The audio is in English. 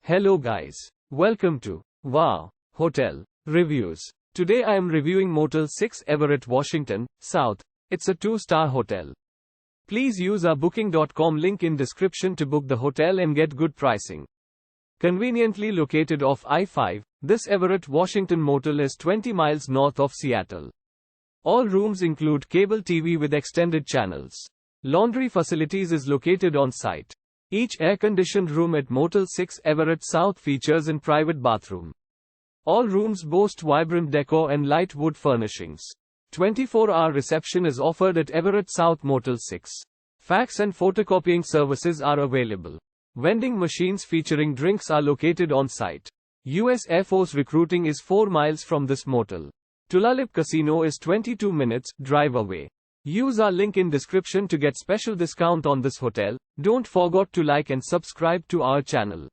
Hello guys. Welcome to Wow Hotel Reviews. Today I am reviewing Motel 6-Everett, Washington, South. It's a 2-star hotel. Please use our booking.com link in description to book the hotel and get good pricing. Conveniently located off I-5, this Everett, Washington motel is 20 miles north of Seattle. All rooms include cable TV with extended channels. Laundry facilities is located on site. Each air-conditioned room at Motel 6 Everett South features a private bathroom. All rooms boast vibrant decor and light wood furnishings. 24-hour reception is offered at Everett South Motel 6. Fax and photocopying services are available. Vending machines featuring drinks are located on site. U.S. Air Force recruiting is 4 miles from this motel. Tulalip Casino is 22 minutes drive away. Use our link in description to get special discount on this hotel. Don't forget to like and subscribe to our channel.